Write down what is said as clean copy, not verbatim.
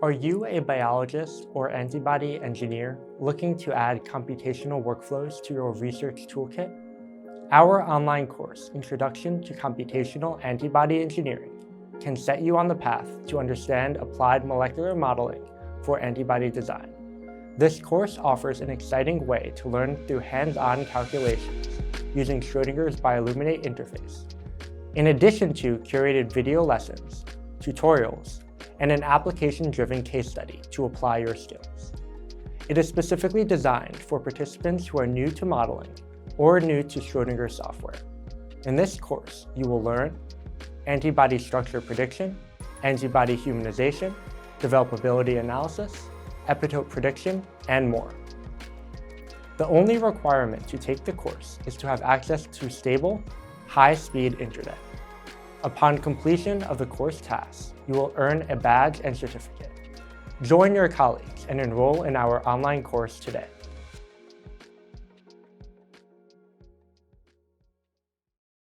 Are you a biologist or antibody engineer looking to add computational workflows to your research toolkit? Our online course, Introduction to Computational Antibody Engineering, can set you on the path to understand applied molecular modeling for antibody design. This course offers an exciting way to learn through hands-on calculations using Schrödinger's Bioluminate interface, in addition to curated video lessons, tutorials, and an application-driven case study to apply your skills. It is specifically designed for participants who are new to modeling or new to Schrödinger software. In this course, you will learn antibody structure prediction, antibody humanization, developability analysis, epitope prediction, and more. The only requirement to take the course is to have access to stable, high-speed internet. Upon completion of the course tasks, you will earn a badge and certificate. Join your colleagues and enroll in our online course today.